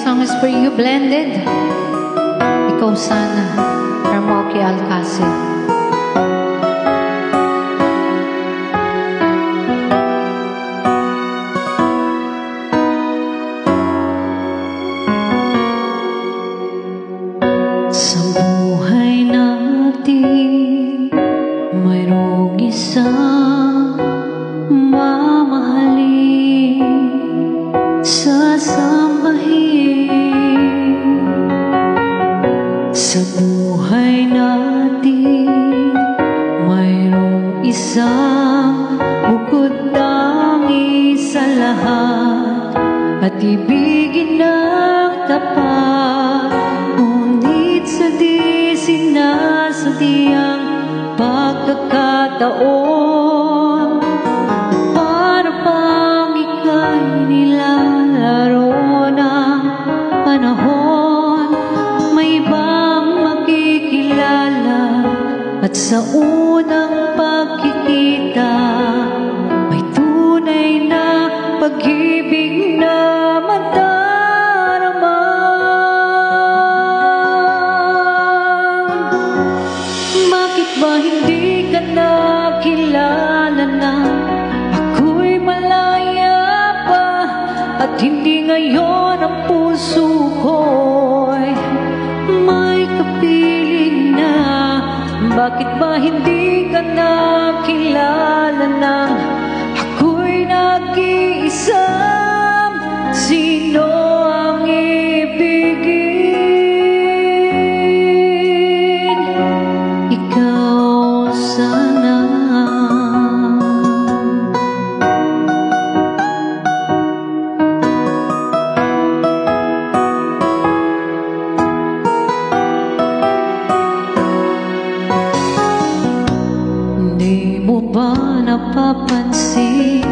song is for you, Blended. Ikaw sana, Hermoki Alcacid. Sa buhay natin, mayroong isang mamahalin, sasambahin. Sa buhay natin, mayroong isang bukod-tangi sa lahat, at ibigin ng tapat. Ngunit sa di sinasadyang pagkakataon, para bang ika'y nilalaro ng panahon, may ibang makikilala, at sa unang pagkikita may tunay na pag-ibig na madarama. Bakit ba hindi ka nakilala na ako'y malaya pa, at hindi ngayon ang puso ko'y may kapiling na? Bakit ba hindi ka nakilala na ako'y nag-iisa? Sino ang ibigin? Ikaw sana. Hindi mo ba napapansin,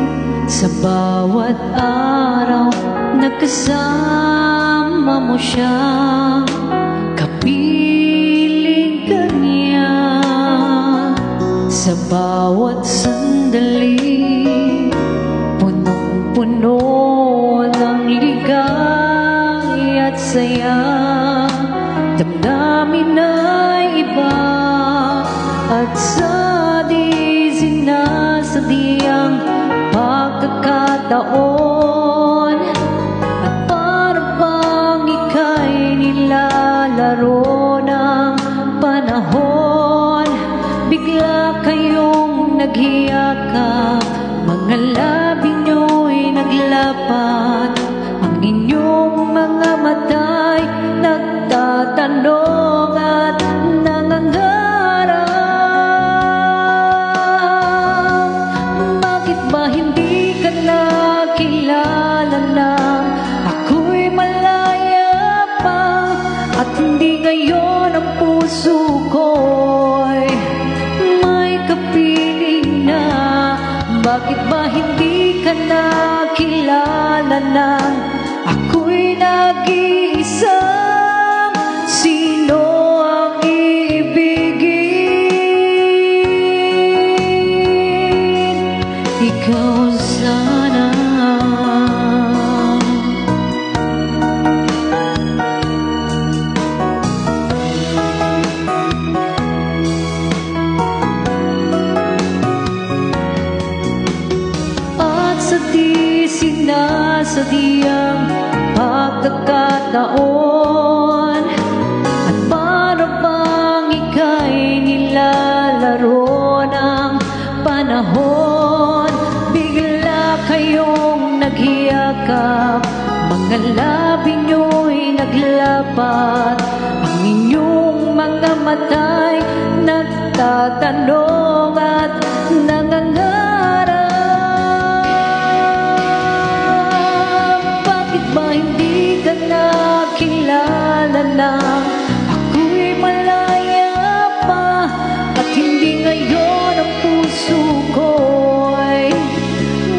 sa bawat araw nakasama mo siya, kapiling ka niya? Sa bawat sandali, punong-puno ng ligay at saya, damdamin ay iba, at sa di sinasadyang pagkakataon, at para bang ika'y nilalaro ng panahon, bigla kayong naghiyakap, mga labi nyo'y naglapat, ang inyong mga mata'y nagtatanong at nangangarap. Bakit ba hindi ka nakilala na ako'y malaya pa, at hindi ngayon ang puso ko'y may kapiling na? Bakit ba hindi ka nakilala na ako'y nag-iisa? Sino ang ibigin? Ikaw sana. At sa di sinasadyang pagkakataon, at para bang ika'y nilalaro ng panahon, bigla kayong naghiyakap, mga labi nyo'y naglapat, ang inyong mga mata'y nagtatanong at nangangarap. Bakit ba hindi ka nakilala na ako'y malaya pa, at hindi ngayon ang puso ko'y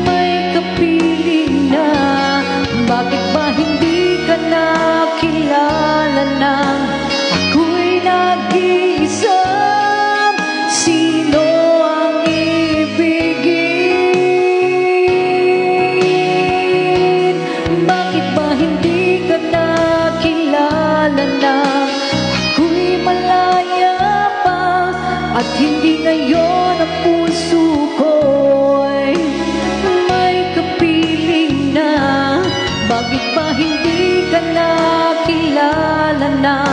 may kapiling na? Bakit ba hindi ka nakilala na ako'y nag-iisa? Sino At hindi ngayon ang puso ko'y may kapiling na. Bakit ba hindi ka na kilala na?